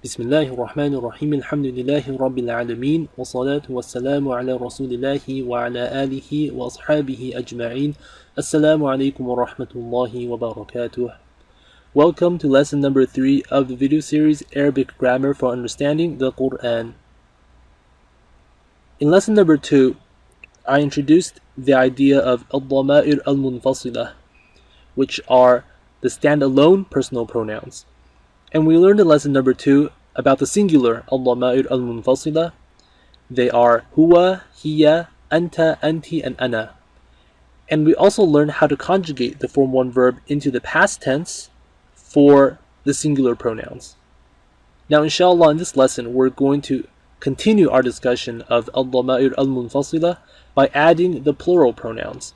بسم الله الرحمن الرحيم الحمد لله رب العالمين والصلاة والسلام على رسول الله وعلى آله وأصحابه أجمعين السلام عليكم ورحمة الله وبركاته. Welcome to lesson number 3 of the video series Arabic Grammar for Understanding the Qur'an. In lesson number 2, I introduced the idea of al-dhama'ir al-munfasilah, which are the standalone personal pronouns. And we learned in lesson number 2 about the singular al-dhama'ir al-munfasilah. They are huwa, hiya, anta, anti, and ana. And we also learned how to conjugate the form 1 verb into the past tense for the singular pronouns. Now inshallah, in this lesson we're going to continue our discussion of al-dhama'ir al-munfasilah by adding the plural pronouns.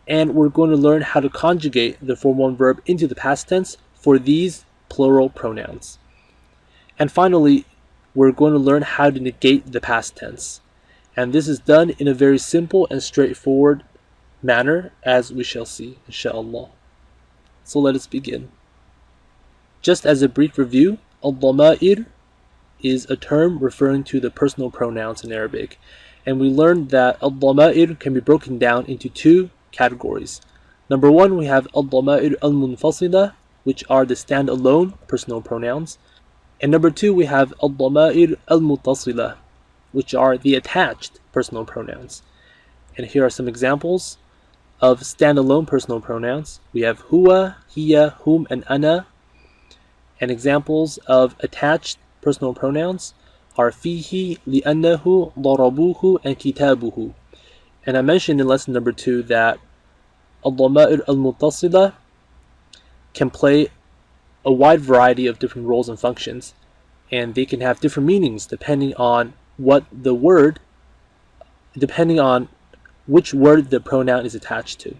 And we're going to learn how to conjugate the form 1 verb into the past tense for these plural pronouns. And finally, we're going to learn how to negate the past tense. And this is done in a very simple and straightforward manner, as we shall see, inshallah. So let us begin. Just as a brief review, al-dhama'ir is a term referring to the personal pronouns in Arabic. And we learned that al-dhama'ir can be broken down into 2 categories. Number 1, we have al-dhama'ir al-munfasilah, which are the standalone personal pronouns. And number 2, we have al-dhama'ir al-muttasilah, which are the attached personal pronouns. And here are some examples of standalone personal pronouns. We have huwa, hiya, hum, and ana. And examples of attached personal pronouns are fihi, li'annahu, darabuhu, and kitabuhu. And I mentioned in lesson number 2 that al-dhama'ir al-muttasilah can play a wide variety of different roles and functions, and they can have different meanings depending on which word the pronoun is attached to.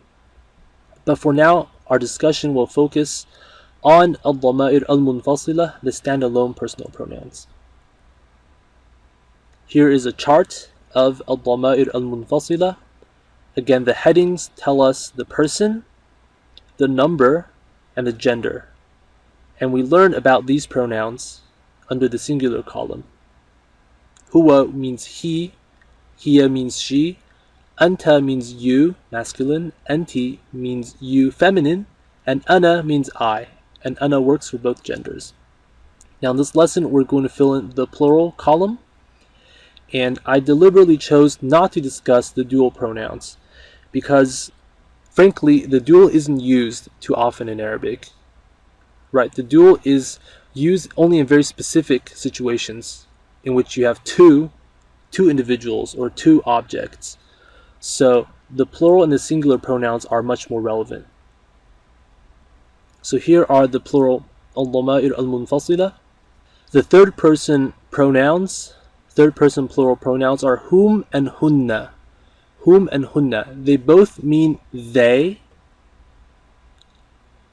But for now, our discussion will focus on al-dhama'ir al-munfasilah, the standalone personal pronouns. Here is a chart of al-dhama'ir al-munfasilah. Again, the headings tell us the person, the number, and the gender. And we learn about these pronouns under the singular column. Huwa means he, hiya means she, anta means you, masculine, anti means you, feminine, and ana means I. And ana works for both genders. Now in this lesson we're going to fill in the plural column, and I deliberately chose not to discuss the dual pronouns because frankly, the dual isn't used too often in Arabic. Right, the dual is used only in very specific situations in which you have two individuals or 2 objects. So the plural and the singular pronouns are much more relevant. So here are the plural al-dhama'ir al-munfasilah. The third person plural pronouns are hum and hunna. Hum and hunna. They both mean they.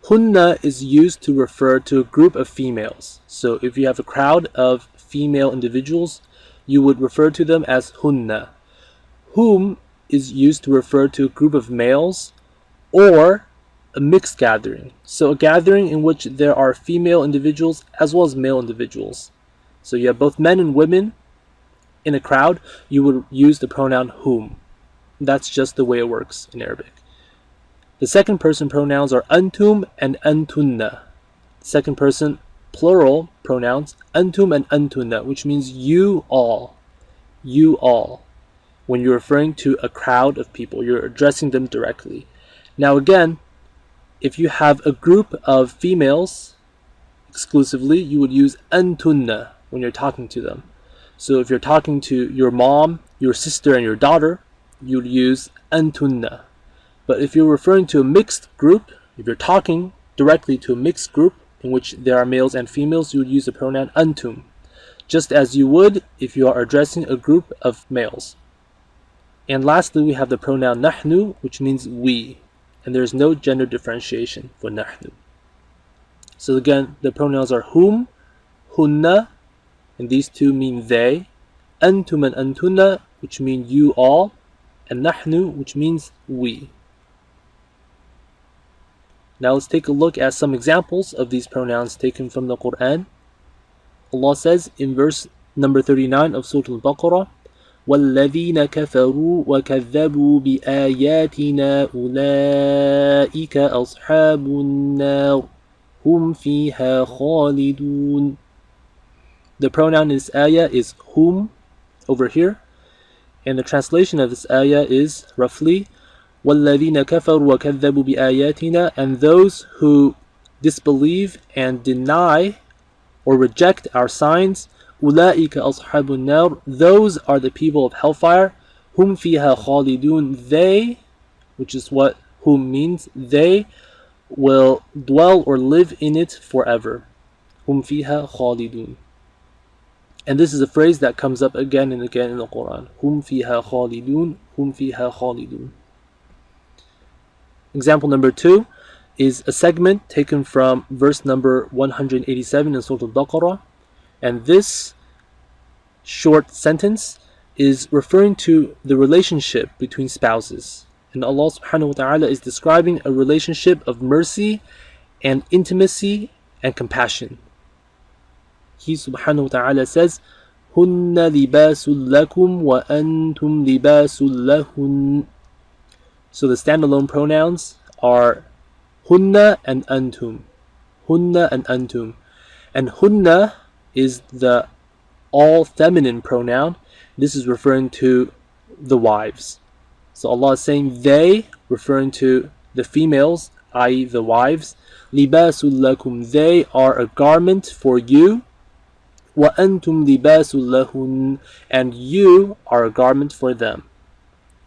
Hunna is used to refer to a group of females. So if you have a crowd of female individuals, you would refer to them as hunna. Hum is used to refer to a group of males or a mixed gathering. So a gathering in which there are female individuals as well as male individuals. So you have both men and women in a crowd, you would use the pronoun hum. That's just the way it works in Arabic. The second person pronouns are antum and antunna. Second person plural pronouns antum and antunna, which means you all. You all. When you're referring to a crowd of people, you're addressing them directly. Now again, if you have a group of females exclusively, you would use antunna when you're talking to them. So if you're talking to your mom, your sister, and your daughter, you would use antunna. But if you're referring to a mixed group, if you're talking directly to a mixed group in which there are males and females, you would use the pronoun antum, just as you would if you are addressing a group of males. And lastly, we have the pronoun nahnu, which means we, and there is no gender differentiation for nahnu. So again, the pronouns are hum, hunna, and these 2 mean they, antum and antunna, which mean you all, and nahnu, which means we. Now let's take a look at some examples of these pronouns taken from the Qur'an. Allah says in verse number 39 of Surah Al-Baqarah, وَالَّذِينَ كَفَرُوا وَكَذَّبُوا بِآيَاتِنَا أُولَئِكَ أَصْحَابُ النَّارِ هُمْ فِيهَا خَالِدُونَ. The pronoun in this ayah is whom over here, and the translation of this ayah is roughly وَالَّذِينَ كَفَرُوا وَكَذَّبُوا بِآيَاتِنَا, and those who disbelieve and deny or reject our signs, أُولَئِكَ أَصْحَابُ النَّارِ, those are the people of hellfire, هُمْ فِيهَا خَالِدُونَ, they, which is what whom means, they will dwell or live in it forever. هُمْ فِيهَا خَالِدُونَ. And this is a phrase that comes up again and again in the Quran. هُمْ فِيهَا خَالِدُونَ, هُمْ فِيهَا خَالِدُونَ. Example number 2 is a segment taken from verse number 187 in Surah Al-Baqarah, and this short sentence is referring to the relationship between spouses, and Allah subhanahu wa ta'ala is describing a relationship of mercy and intimacy and compassion. He subhanahu wa ta'ala says, هُنَّ لِبَاسٌ لَكُمْ وَأَنْتُمْ لِبَاسٌ لَهُنَّ. So the standalone pronouns are hunna and antum. Hunna and antum. And hunna is the all feminine pronoun. This is referring to the wives. So Allah is saying they, referring to the females, i.e. the wives. Libasul lakum, they are a garment for you. Wa antum libasul lahun, and you are a garment for them.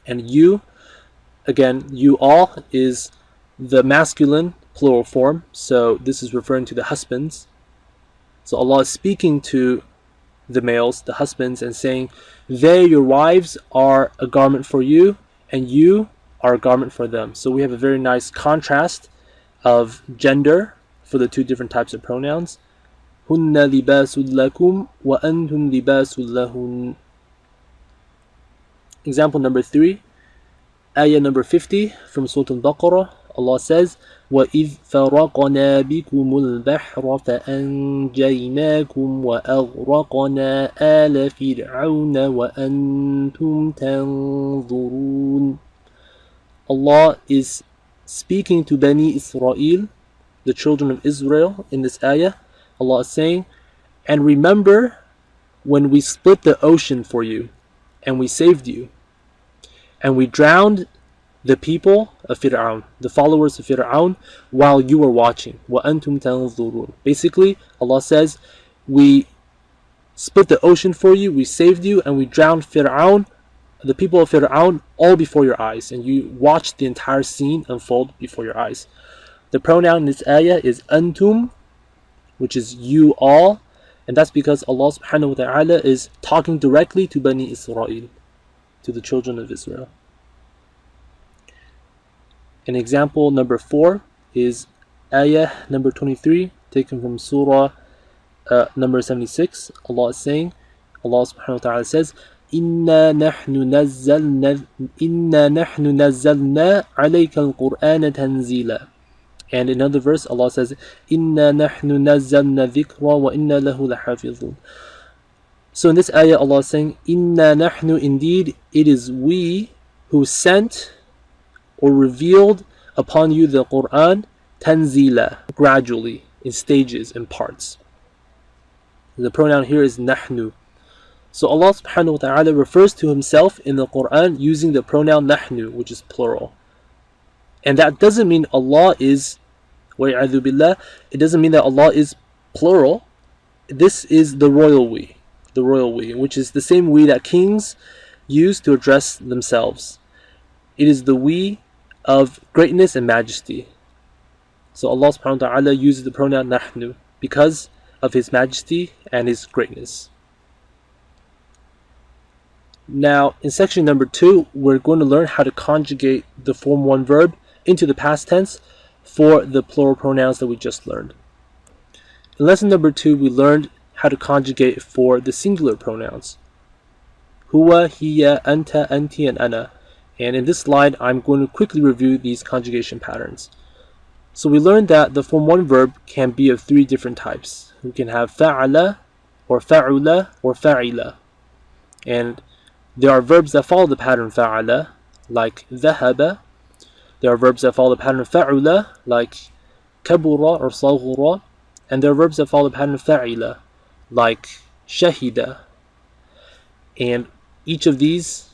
And you, again, you all is the masculine plural form, so this is referring to the husbands. So Allah is speaking to the males, the husbands, and saying, they, your wives, are a garment for you, and you are a garment for them. So we have a very nice contrast of gender for the two different types of pronouns. Hunna libasul lakum wa antum libasul lahun. Example number 3, ayah number 50 from Surah Al-Baqarah. Allah says, وَإِذْ فَرَقْنَا بِكُمُ الْبَحْرَ فَأَنْجَيْنَاكُمْ وَأَغْرَقْنَا آلَ فِرْعَوْنَ وَأَنْتُمْ تَنْظُرُونَ. Allah is speaking to Bani Israel, the children of Israel, in this ayah. Allah is saying, and remember when we split the ocean for you, and we saved you, and we drowned the people of Fir'aun, the followers of Fir'aun, while you were watching. وَأَنْتُمْ تَنْظُرُونَ. Basically, Allah says, we split the ocean for you, we saved you, and we drowned Fir'aun, the people of Fir'aun, all before your eyes. And you watched the entire scene unfold before your eyes. The pronoun in this ayah is antum, which is you all, and that's because Allah subhanahu wa ta'ala is talking directly to Bani Israel, to the children of Israel. And example number 4 is ayah number 23, taken from surah number 76. Allah is saying, Allah subhanahu wa ta'ala says, إِنَّا نَحْنُ نَزَّلْنَا عَلَيْكَ الْقُرْآنَ تَنْزِيلًا. And in another verse, Allah says, إِنَّا نَحْنُ نَزَّلْنَا ذِكْرًا وَإِنَّا لَهُ لَحَافِظُونَ. So in this ayah, Allah is saying, إِنَّا نَحْنُ, indeed, it is we who sent or revealed upon you the Qur'an, tanzila, gradually, in stages and parts. The pronoun here is nahnu. So Allah subhanahu wa ta'ala refers to himself in the Qur'an using the pronoun nahnu, which is plural. And that doesn't mean Allah is, wa'iyadhu billah, it doesn't mean that Allah is plural. This is the royal we, which is the same we that kings use to address themselves. It is the we of greatness and majesty. So Allah subhanahu wa ta'ala uses the pronoun nahnu because of his majesty and his greatness. Now in section number 2, we're going to learn how to conjugate the form 1 verb into the past tense for the plural pronouns that we just learned. In lesson number 2, we learned how to conjugate for the singular pronouns. Huwa, hiya, anta, anti, and ana. And in this slide, I'm going to quickly review these conjugation patterns. So we learned that the form 1 verb can be of 3 different types. We can have fa'ala, or fa'ula or fa'ila. And there are verbs that follow the pattern fa'ala, like dhahaba. There are verbs that follow the pattern fa'ula, like kabura or saghura. And there are verbs that follow the pattern fa'ila, like shahida. And each of these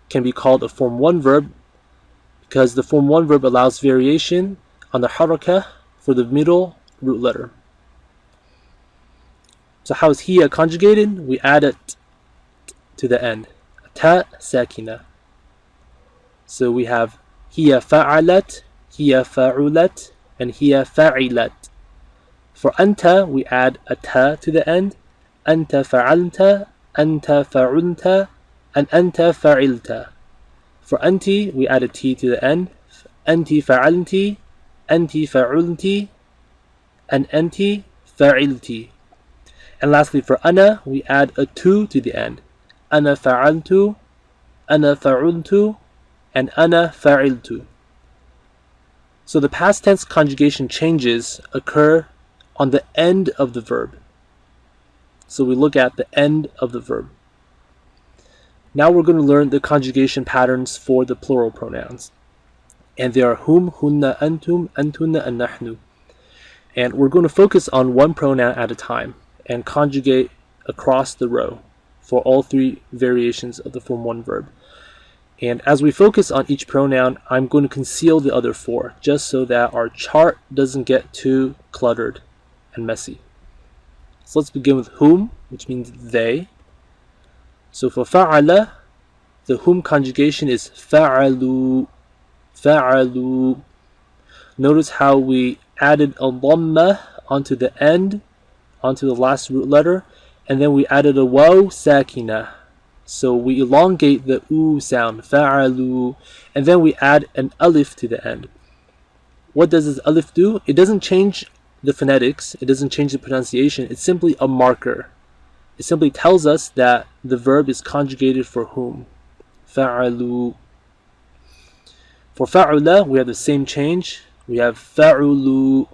can be called a form 1 verb because the form 1 verb allows variation on the harakah for the middle root letter. So how is hiya conjugated? We add it to the end. Ta sakina. So we have hiya fa'alat, hiya fa'ulat, and hiya fa'ilat. For anta, we add a ta to the end. Anta fa'alta, anta fa'ulta, and anta fa'ilta. For anti, we add a t to the end. Anti fa'alti, anti fa'ulti, and anti fa'ilti. And lastly, for ana, we add a tu to the end. Ana fa'altu, ana fa'ultu, and ana fa'iltu. So the past tense conjugation changes occur on the end of the verb. So we look at the end of the verb. Now we're going to learn the conjugation patterns for the plural pronouns. And they are hum, hunna, antum, antunna, and nahnu. And we're going to focus on one pronoun at a time and conjugate across the row for all 3 variations of the form 1 verb. And as we focus on each pronoun, I'm going to conceal the other 4 just so that our chart doesn't get too cluttered and messy. So let's begin with hum, which means they. So for fa'ala, the hum conjugation is fa'alu, fa'alu. Notice how we added a dhamma onto the end, onto the last root letter, and then we added a waw sakina. So we elongate the oo sound, fa'alu, and then we add an alif to the end. What does this alif do? It doesn't change the phonetics, it doesn't change the pronunciation, it's simply a marker. It simply tells us that the verb is conjugated for whom. Fa'alu. For fa'ula, we have the same change. We have fa'ulu,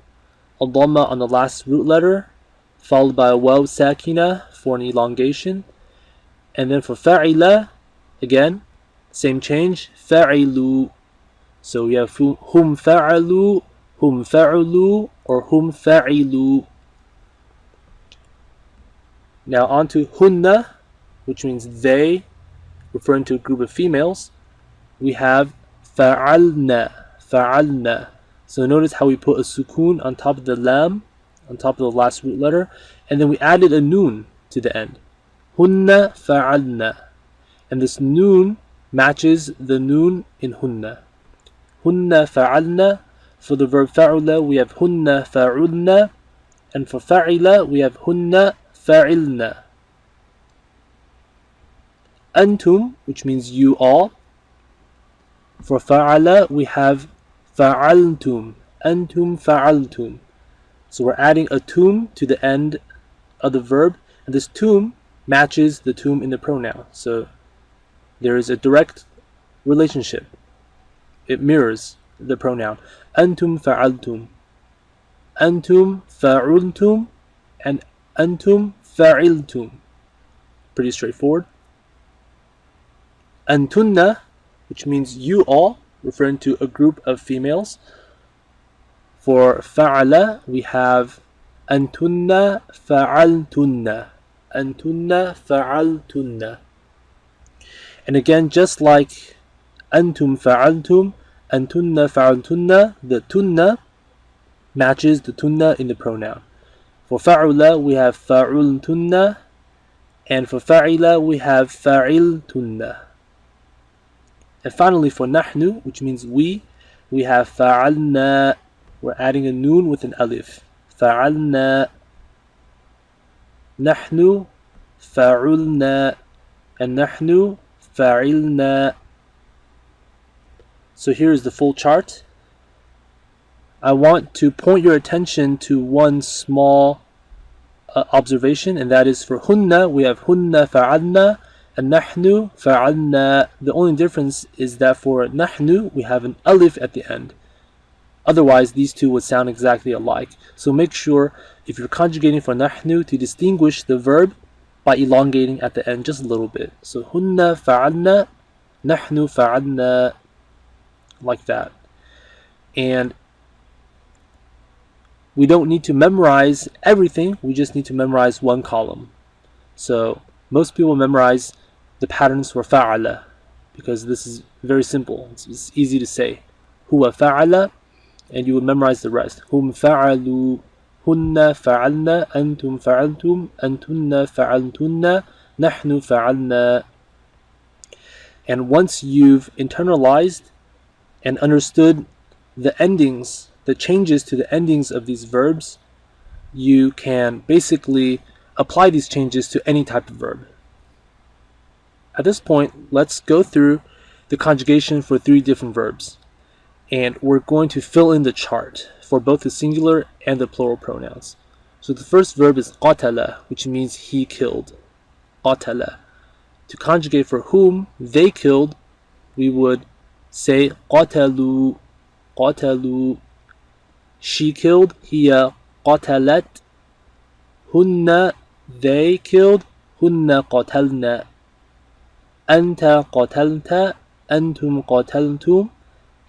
a dhamma on the last root letter, followed by a waw sakina for an elongation. And then for fa'ila, again, same change, fa'ilu. So we have hum fa'alu, hum fa'ulu, or hum fa'ilu. Now on to hunna, which means they, referring to a group of females. We have fa'alna, fa'alna. So notice how we put a sukoon on top of the lam, on top of the last root letter, and then we added a noon to the end. Hunna fa'alna. And this noon matches the noon in hunna. Hunna fa'alna. For the verb fa'ula, we have hunna fa'ulna. And for fa'ila, we have hunna fa'ilna. Antum, which means you all. For fa'ala, we have fa'altum. Antum fa'altum. So we're adding a tum to the end of the verb, and this tum matches the tum in the pronoun. So there is a direct relationship. It mirrors the pronoun. Antum fa'altum. Antum fa'ultum. And antum fa'iltum. Pretty straightforward. Antunna, which means you all, referring to a group of females. For fa'ala, we have antunna fa'altunna. Antunna fa'altunna. And again, just like antum fa'altum, antunna fa'altunna, the tunna matches the tunna in the pronoun. For fa'ula, we have fa'ultunna, and for fa'ila, we have fa'iltunna. And finally, for nahnu, which means we have fa'alna. We're adding a noon with an alif. Fa'alna. Nahnu fa'ulna. And nahnu fa'ilna. So here is the full chart. I want to point your attention to one small observation, and that is for hunna, we have hunna fa'alna, and nahnu fa'alna. The only difference is that for nahnu, we have an alif at the end. Otherwise, these two would sound exactly alike. So make sure, if you're conjugating for nahnu, to distinguish the verb by elongating at the end just a little bit. So hunna fa'alna, nahnu fa'alna, like that. And we don't need to memorize everything, we just need to memorize one column. So most people memorize the patterns for fa'ala because this is very simple. It's easy to say. Huwa fa'ala, and you will memorize the rest. Hum fa'alu, hunna fa'alna, antum fa'altum, antunna fa'altunna, nahnu fa'alna. And once you've internalized and understood the endings, the changes to the endings of these verbs, you can basically apply these changes to any type of verb. At this point, let's go through the conjugation for 3 different verbs. And we're going to fill in the chart for both the singular and the plural pronouns. So the first verb is qatala, which means he killed. Qatala. To conjugate for whom they killed, we would say qatalu, qatalu. She killed, hiya qatalat. Hunna, they killed, hunna qatalna. Anta qatalta, antum qataltum.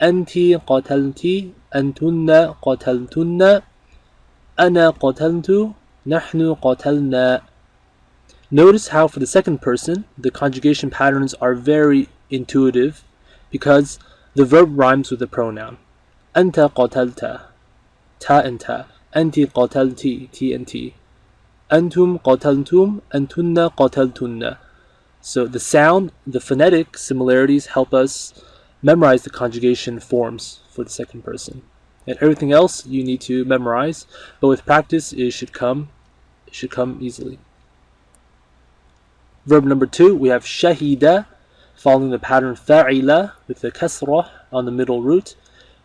Anti qatalti, antunna qataltunna. Ana qataltu, nahnu qatalna. Notice how for the second person, the conjugation patterns are very intuitive because the verb rhymes with the pronoun. Anta qatalta, ta and ta. Anti qatalti, t and t. Antum qataltum, antunna qataltunna. So the sound, the phonetic similarities help us memorize the conjugation forms for the second person. And everything else you need to memorize, but with practice it should come easily. Verb number 2, we have shahida, following the pattern fa'ila with the kasrah on the middle root.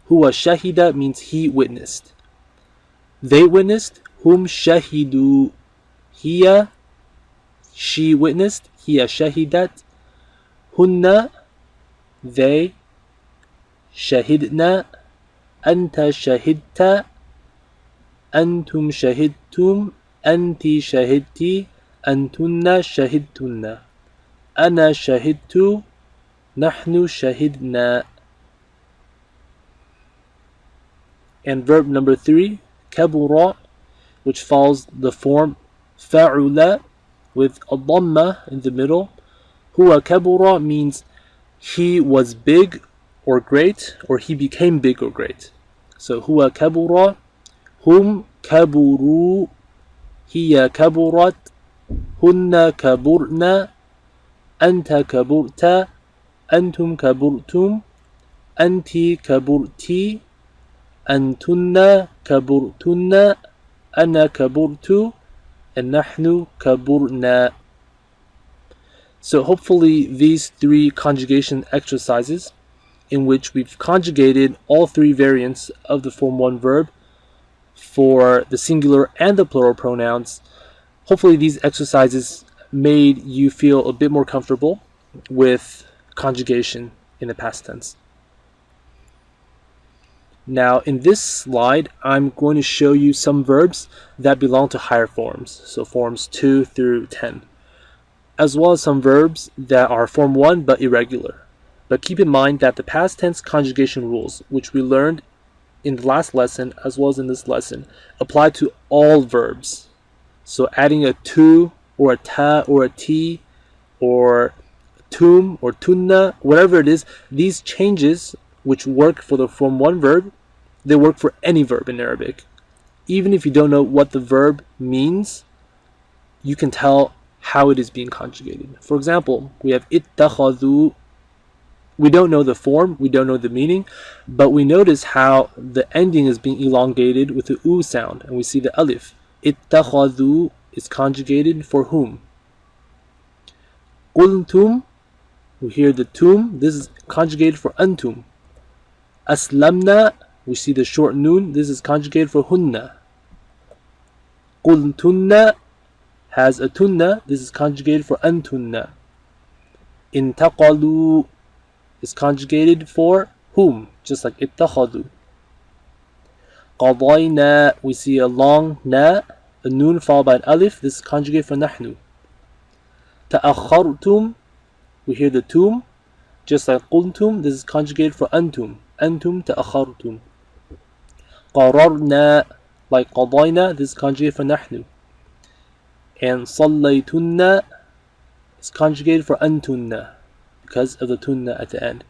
Huwa shahida means he witnessed. They witnessed, hum shahidu. Hiya, she witnessed, hiya shahidat. Hunna, they. Shahidna, anta shahidta. Antum shahidtum, anti shahidti. Antunna shahidtunna. Ana shahidtu, nahnu shahidna. And verb number 3, kabura, which follows the form fa'ula with a dhamma in the middle. Huwa kabura means he was big or great, or he became big or great. So huwa kabura, hum kaburu, hiya kaburat, hunna kaburna, anta kaburta, antum kaburtum, anti kaburti, antunna kaburtunna, ana kaburtu, and nahnu kaburna. So hopefully these 3 conjugation exercises, in which we've conjugated all 3 variants of the form 1 verb for the singular and the plural pronouns, hopefully these exercises made you feel a bit more comfortable with conjugation in the past tense. Now in this slide, I'm going to show you some verbs that belong to higher forms, so forms 2 through 10, as well as some verbs that are form 1 but irregular. But keep in mind that the past tense conjugation rules, which we learned in the last lesson as well as in this lesson, apply to all verbs. So adding a tu or a ta or a ti or tum or tunna, whatever it is, these changes which work for the form 1 verb, they work for any verb in Arabic. Even if you don't know what the verb means, you can tell how it is being conjugated. For example, we have ittakhadhu. We don't know the form, we don't know the meaning, but we notice how the ending is being elongated with the u sound, and we see the alif. Ittakhadhu is conjugated for whom? Qultum, we hear the tum, this is conjugated for antum. Aslamna, we see the short noon, this is conjugated for hunna. Qultunna has a tunna, this is conjugated for antunna. Intaqalu is conjugated for whom, just like ittakhadu. قضينا, we see a long na, a noon followed by an alif. This is conjugate for نحن. تأخرتم, we hear the tum, just like قلتم. This is conjugated for أنتم. أنتم تأخرتم. قررنا, like قضينا. This is conjugated for نحن. And صليتن is conjugated for أنتن because of the tunna at the end.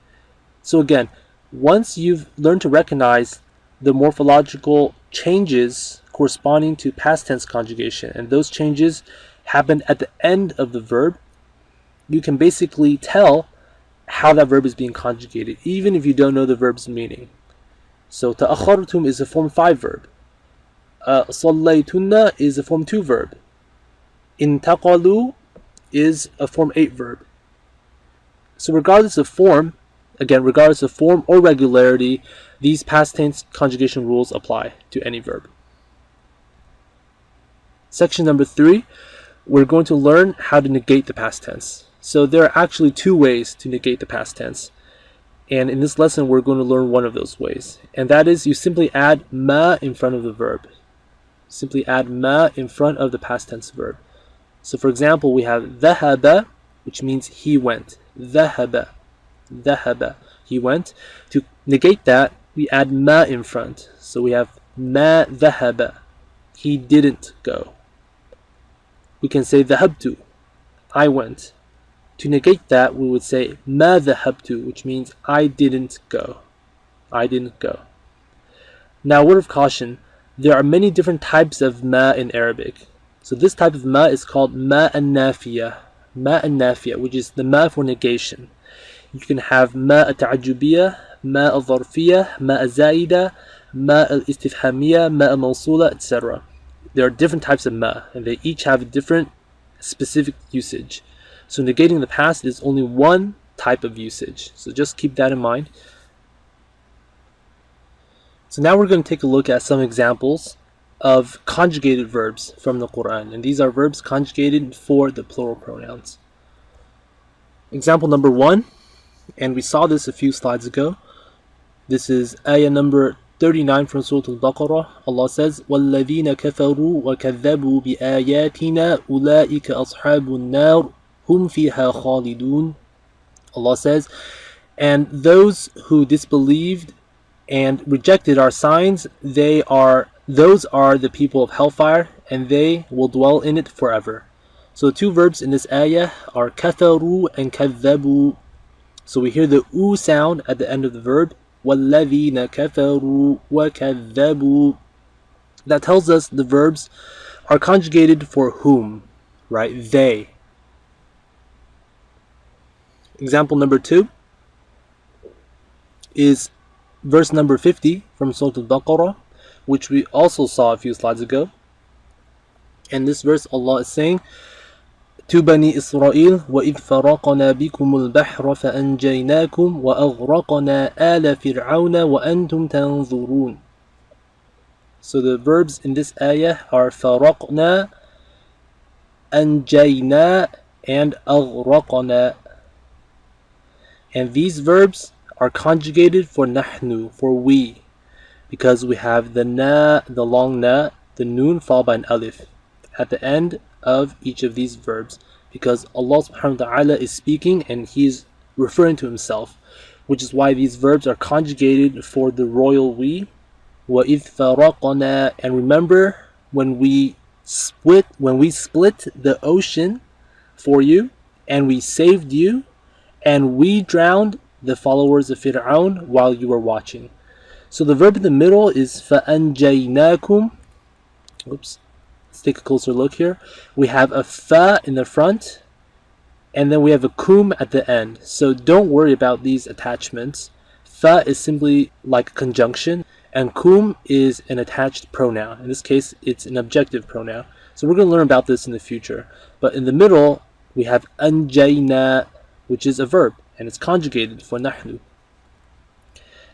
So again, once you've learned to recognize the morphological changes corresponding to past tense conjugation, and those changes happen at the end of the verb, you can basically tell how that verb is being conjugated, even if you don't know the verb's meaning. So تأخرتم is a form 5 verb. صليتن is a form 2 verb. انتقلوا is a form 8 verb. So regardless of form, again, regardless of form or regularity, these past tense conjugation rules apply to any verb. Section number 3, we're going to learn how to negate the past tense. So there are actually 2 ways to negate the past tense. And in this lesson, we're going to learn one of those ways. And that is you simply add ma in front of the verb. Simply add ma in front of the past tense verb. So for example, we have ذهب, which means he went. ذهب, ذهب, he went. To negate that, we add ma in front. So we have ما ذهب, he didn't go. We can say ذهبت, I went. To negate that, we would say ما ذهبت, which means I didn't go. I didn't go. Now, word of caution, there are many different types of ma in Arabic. So this type of ma is called ma an-nafiyah. Ma an-nafiyah, which is the ma for negation. You can have ma at-ta'ajjubiyah, ma al-zarfiyah, ma al-zaida, ma al-istifhamiyah, ma al-mawsula, etc. There are different types of ma, and they each have a different specific usage. So negating the past is only one type of usage. So just keep that in mind. So now we're going to take a look at some examples of conjugated verbs from the Qur'an. And these are verbs conjugated for the plural pronouns. Example number 1, and we saw this a few slides ago. This is ayah number 39 from Surah Al-Baqarah. Allah says, وَالَّذِينَ كَفَرُوا وَكَذَّبُوا بِآيَاتِنَا أُولَٰئِكَ أَصْحَابُ النَّارِ هُمْ فِيهَا خَالِدُونَ. Allah says, and those who disbelieved and rejected our signs, those are the people of hellfire, and they will dwell in it forever. So the 2 verbs in this ayah are كَفَرُوا and كَذَّبُوا. So we hear the u sound at the end of the verb. وَالَّذِينَ كَفَرُوا وَكَذَّبُوا. That tells us the verbs are conjugated for whom, right? They. Example number 2 is verse number 50 from Surah Al-Baqarah, which we also saw a few slides ago. And this verse, Allah is saying, to Bani Israel, وَإِذْ فَرَقْنَا بِكُمُ الْبَحْرَ فَأَنْجَيْنَاكُمْ وَأَغْرَقْنَا آلَ فِرْعَوْنَ وَأَنْتُمْ تَنْظُرُونَ. So the verbs in this ayah are فَرَقْنَا, أَنْجَيْنَا, and أَغْرَقْنَا. And these verbs are conjugated for nahnu, for we, because we have the na, the long na, the noon followed by an alif at the end of each of these verbs, because Allah subhanahu wa ta'ala is speaking and He is referring to Himself, which is why these verbs are conjugated for the royal we. وَإِذْ فَرَقْنَا, and remember when we split the ocean for you, and we saved you, and we drowned the followers of Fir'aun while you were watching. So the verb in the middle is فَأَنْجَيْنَاكُمْ. Oops. Let's take a closer look here. We have a fa in the front, and then we have a kum at the end. So don't worry about these attachments. Fa is simply like a conjunction, and kum is an attached pronoun. In this case, it's an objective pronoun. So we're going to learn about this in the future. But in the middle, we have anjayna, which is a verb, and it's conjugated for nahnu.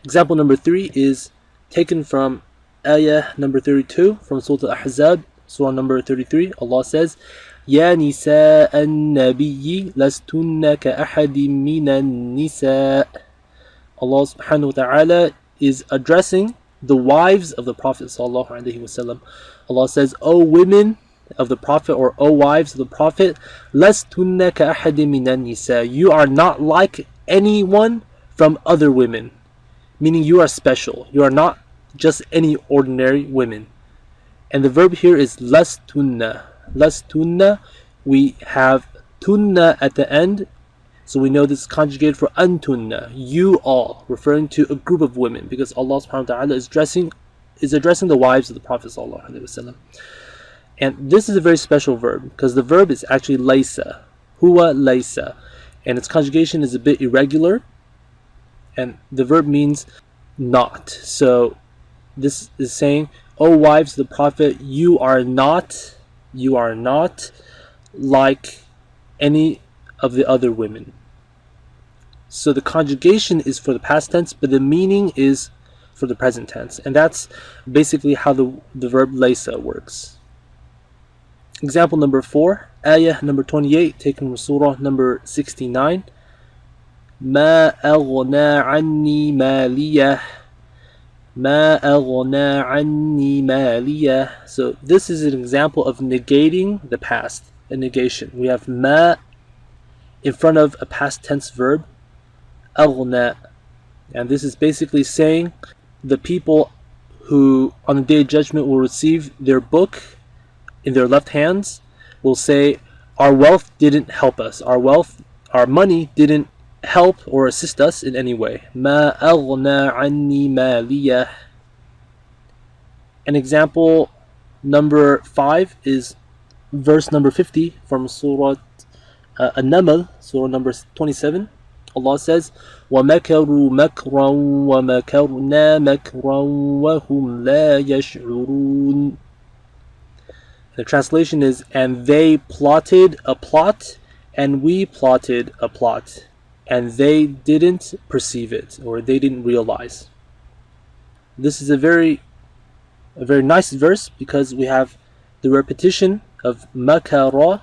Example number 3 is taken from ayah number 32 from Surah Al-Ahzab, Surah number 33. Allah says, يَا نِسَاءَ النَّبِيِّ لَسْتُنَّ كَأَحَدٍ مِّنَ النِّسَاءِ. Allah subhanahu wa ta'ala is addressing the wives of the Prophet sallallahu alaihi wasallam. Allah says, O women of the Prophet, or O wives of the Prophet, لَسْتُنَّ كَأَحَدٍ مِنَ النِّسَاءِ, you are not like anyone from other women, meaning you are special. You are not just any ordinary women. And the verb here is لَسْتُنَّ. لَسْتُنَّ, we have tunna at the end, so we know this is conjugated for antunna, you all, referring to a group of women, because Allah subhanahu wa ta'ala is addressing the wives of the Prophet sallallahu alaihi wasallam. And this is a very special verb, because the verb is actually laysa, huwa laysa, and its conjugation is a bit irregular, and the verb means not. So this is saying, O wives of the Prophet, you are not like any of the other women. So the conjugation is for the past tense, but the meaning is for the present tense. And that's basically how the verb laysa works. Example number 4, ayah number 28, taken from surah number 69. ما أغنى عني مالية ما أغنى عني مالية. So this is an example of negating the past, a negation. We have ma in front of a past tense verb, أغنى, and this is basically saying the people who on the day of judgment will receive their book in their left hands will say, our wealth didn't help us, our money didn't help or assist us in any way. ما أغنى عني مالية. An example number 5 is verse number 50 from surah An-Naml, surah number 27. Allah says, وَمَكَرُوا مَكْرًا وَمَكَرْنَا مَكْرًا وَهُمْ لَا يَشْعُرُونَ. The translation is, and they plotted a plot, and we plotted a plot, and they didn't perceive it, or they didn't realize. This is a very nice verse, because we have the repetition of makara.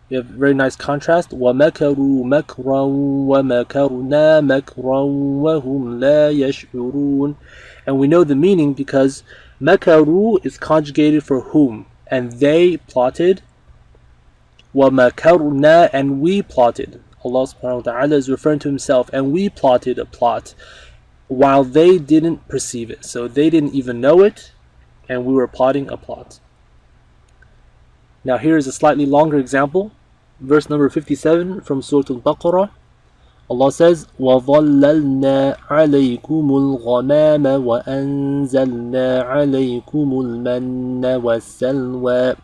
We have very nice contrast. وَمَكَرُوا مَكْرًا وَمَكَرْنَا مَكْرًا وَهُمْ لَا يَشْعُرُونَ. And we know the meaning because makaru is conjugated for whom, and they plotted. وَمَكَرْنَا, and we plotted. Allah subhanahu wa ta'ala is referring to himself, and we plotted a plot while they didn't perceive it. So they didn't even know it, and we were plotting a plot. Now here is a slightly longer example. Verse number 57 from Surah Al-Baqarah. Allah says, وَظَلَّلْنَا عَلَيْكُمُ الْغَمَامَ وَأَنزَلْنَا عَلَيْكُمُ الْمَنَّ وَالسَّلْوَى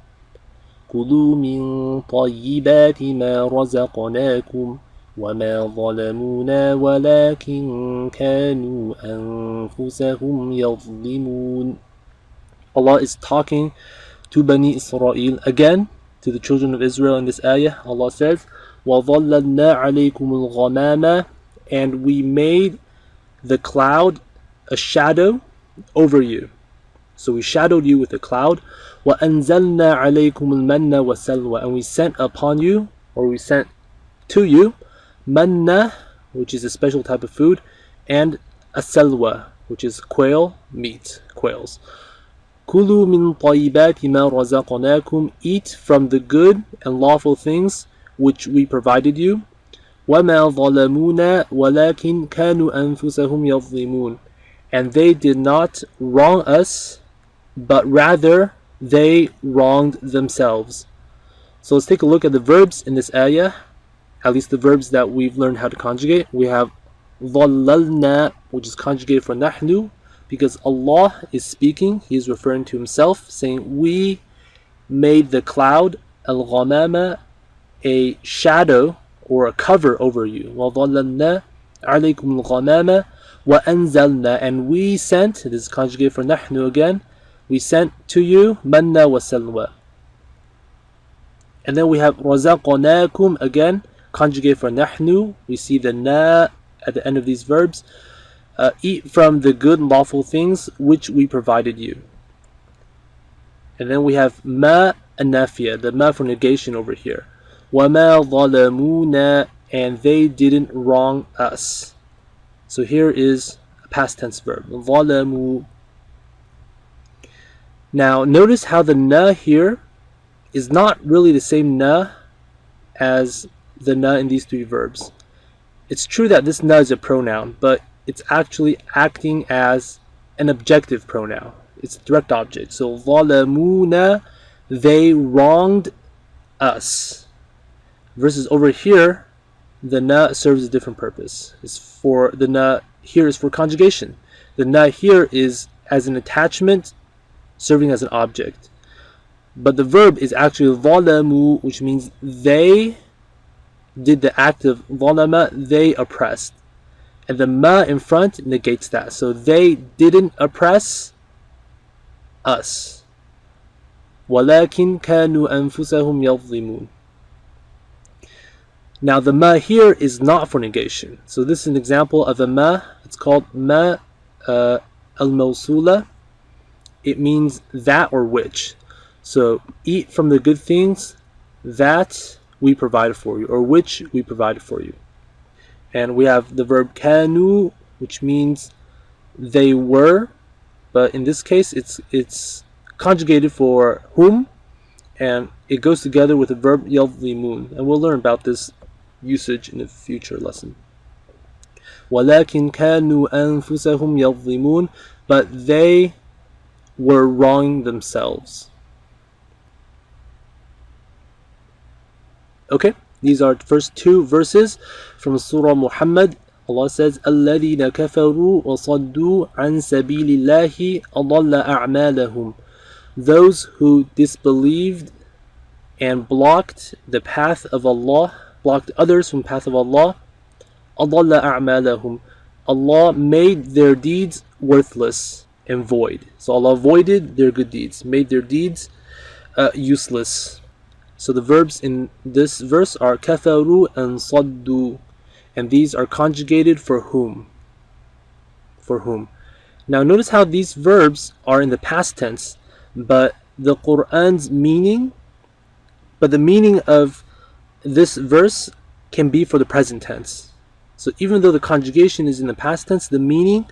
كُلُوا مِن طَيِّبَاتِ مَا رَزَقْنَاكُمْ وَمَا ظَلَمُونَا وَلَكِن كَانُوا أَنفُسَهُمْ يَظْلِمُونَ. Allah is talking to Bani Israel, again to the children of Israel in this ayah. Allah says, وَظَلَّلْنَا عَلَيْكُمُ الْغَمَامَ, and we made the cloud a shadow over you. So we shadowed you with a cloud. وَأَنزَلْنَا عَلَيْكُمُ الْمَنَّ وَالسَّلْوَى, and we sent upon you, or we sent to you, manna, which is a special type of food, and as-salwa, which is quail meat, quails. كُلُوا مِن طَيِّبَاتِ مَا رَزَقْنَاكُمْ, eat from the good and lawful things which we provided you. وَمَا ظَلَمُونَا وَلَكِن كَانُوا أَنفُسَهُمْ يَظْلِمُونَ, and they did not wrong us, but rather they wronged themselves. So let's take a look at the verbs in this ayah, at least the verbs that we've learned how to conjugate. We have ظَلَّلْنَا, which is conjugated for nahnu, because Allah is speaking, He is referring to Himself, saying, we made the cloud, al-ghamama, a shadow or a cover over you. وَظَلَّلْنَا عَلَيْكُمُ الْغَمَامَ وَأَنزَلْنَا, and we sent, this is conjugated for nahnu again, we sent to you manna wa salwa. And then we have razaqnakum, again conjugated for nahnu. We see the na at the end of these verbs. Eat from the good and lawful things which we provided you. And then we have ma an-nafiya, the ma for negation over here. وَمَا ظَلَمُونَا, and they didn't wrong us. So here is a past tense verb. ظَلَمُوا, Now notice how the na here is not really the same na as the na in these three verbs. It's true that this na is a pronoun, but it's actually acting as an objective pronoun. It's a direct object. So ظَلَمُونَ, they wronged us. Versus over here, the na serves a different purpose. The na here is for conjugation. The na here is as an attachment serving as an object. But the verb is actually ظَلَمُوا, which means they did the act of ظَلَمَ, they oppressed. And the ma in front negates that. So they didn't oppress us. وَلَكِنْ كَانُوا أَنفُسَهُمْ يَظْلِمُونَ. Now the ma here is not for negation. So this is an example of a ma. It's called ma al-mawsula. It means that or which. So eat from the good things that we provided for you, or which we provided for you. And we have the verb kanu, which means they were, but in this case it's conjugated for whom, and it goes together with the verb yadlimun, and we'll learn about this usage in a future lesson. وَلَكِنْ كَانُوا أَنفُسَهُمْ يَظْلِمُونَ, but they were wronging themselves. Okay, these are the first two verses from Surah Muhammad. Allah says, الَّذِينَ كَفَرُوا وَصَدُّوا عَنْ سَبِيلِ اللَّهِ أَضَلَّ أَعْمَالَهُم. Those who disbelieved and blocked the path of Allah, blocked others from the path of Allah, أَضَلَّ أَعْمَالَهُم. Allah made their deeds worthless and void. So Allah voided their good deeds, made their deeds useless. So the verbs in this verse are kafaru and saddu, and these are conjugated for whom. For whom. Now notice how these verbs are in the past tense, but the Qur'an's meaning, but the meaning of this verse can be for the present tense. So even though the conjugation is in the past tense, the meaning,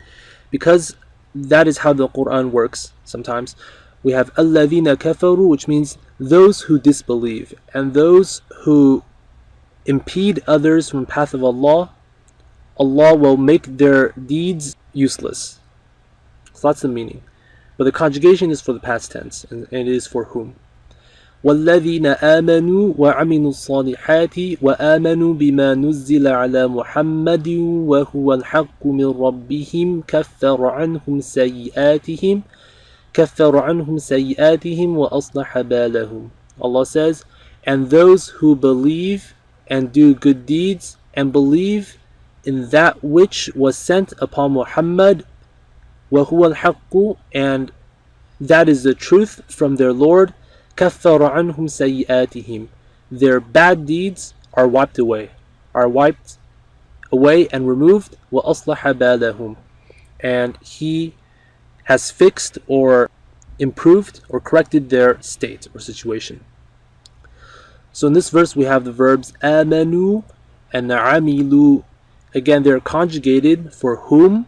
because that is how the Qur'an works sometimes, we have الَّذِينَ كَفَرُوا, which means those who disbelieve and those who impede others from the path of Allah. Allah will make their deeds useless. So that's the meaning. But the conjugation is for the past tense, and it is for whom. وَالَّذِينَ آمَنُوا وَعَمِلُوا الصَّالِحَاتِ وَآمَنُوا بِمَا نُزِّلَ عَلَى مُحَمَّدٍ وَهُوَ الْحَقُّ مِنْ رَبِّهِمْ كَفَّرَ عَنْهُمْ سَيِّئَاتِهِمْ وَأَصْلَحَ بَالَهُمْ. Allah says, and those who believe and do good deeds and believe in that which was sent upon Muhammad, وَهُوَ الْحَقُّ, and that is the truth from their Lord, كَفَّرَ عَنْهُمْ سَيِّئَاتِهِمْ, their bad deeds are wiped away and removed, وَأَصْلَحَ بَالَهُمْ, and He has fixed or improved or corrected their state or situation. So in this verse we have the verbs amanu and amilu. Again, they're conjugated for whom,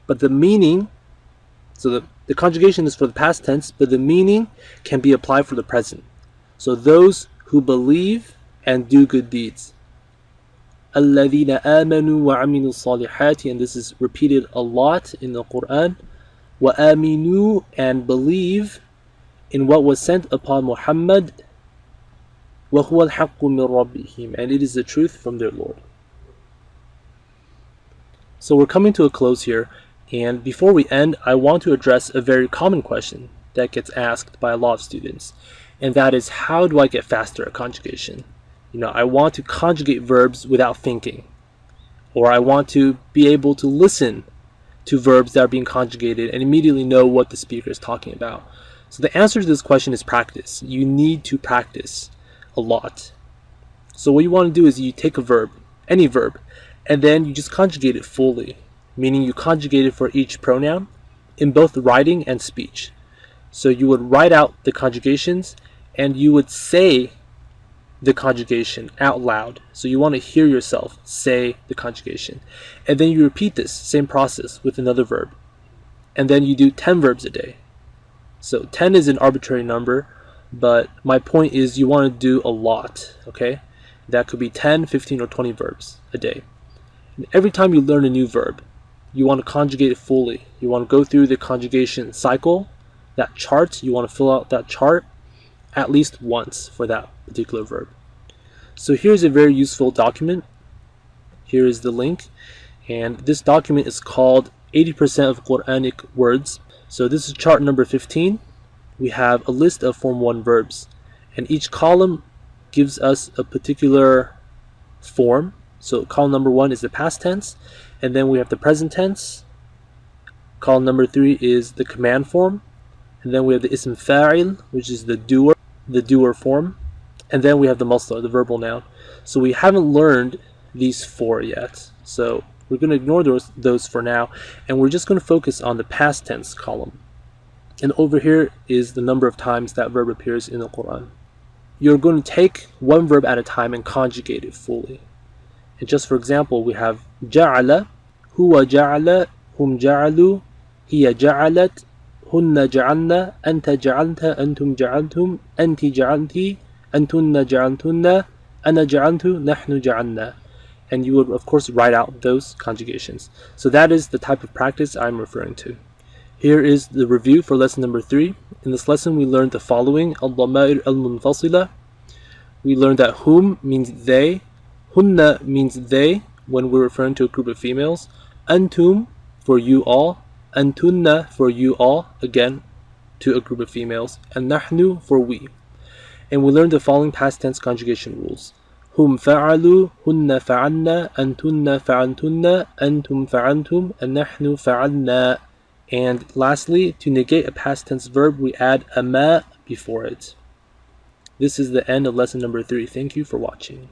but the meaning, so the conjugation is for the past tense, but the meaning can be applied for the present. So those who believe and do good deeds. الَّذِينَ آمَنُوا وَعَمِلُوا الصَّالِحَاتِ, and this is repeated a lot in the Qur'an. وَآمِنُوا, and believe in what was sent upon Muhammad. وَهُوَ الْحَقُّ مِنْ رَبِّهِمْ, and it is the truth from their Lord. So we're coming to a close here, and before we end, I want to address a very common question that gets asked by a lot of students, and that is, how do I get faster at conjugation? I want to conjugate verbs without thinking, or I want to be able to listen to verbs that are being conjugated and immediately know what the speaker is talking about. So the answer to this question is practice. You need to practice a lot. So what you want to do is you take a verb, any verb, and then you just conjugate it fully, meaning you conjugate it for each pronoun in both writing and speech. So you would write out the conjugations and you would say the conjugation out loud. So you want to hear yourself say the conjugation. And then you repeat this same process with another verb. And then you do 10 verbs a day. So 10 is an arbitrary number, but my point is you want to do a lot, okay? That could be 10, 15, or 20 verbs a day. And every time you learn a new verb, you want to conjugate it fully. You want to go through the conjugation cycle, that chart, you want to fill out that chart at least once for that particular verb. So here's a very useful document. Here is the link, and this document is called 80% of Quranic words. So this is chart number 15. We have a list of Form 1 verbs, and each column gives us a particular form. So column number 1 is the past tense, and then we have the present tense. Column number 3 is the command form, and then we have the ism fa'il, which is the doer form, and then we have the masdar, the verbal noun. So we haven't learned these 4 yet, so we're going to ignore those for now, and we're just going to focus on the past tense column. And over here is the number of times that verb appears in the Quran. You're going to take one verb at a time and conjugate it fully. And just for example, we have ja'ala, huwa ja'ala, hum ja'alu, hiya ja'alat, hunna ja'alna, anta ja'alta, antum ja'altum, anti ja'alti, antunna ja'altunna, ana ja'altu, nahnu ja'alna. And you would of course write out those conjugations. So that is the type of practice I'm referring to. Here is the review for lesson number 3. In this lesson we learned the following: al-dhama'ir al-munfasila. We learned that hum means they, hunna means they when we're referring to a group of females, antum for you all, antunna for you all, again to a group of females, and nahnu for we. And we learned the following past tense conjugation rules: hum fa'alu, hunna fa'alna, antunna fa'altunna, antum fa'altum, and nahnu fa'alna. And lastly, to negate a past tense verb, we add a ma before it. This is the end of lesson number 3. Thank you for watching.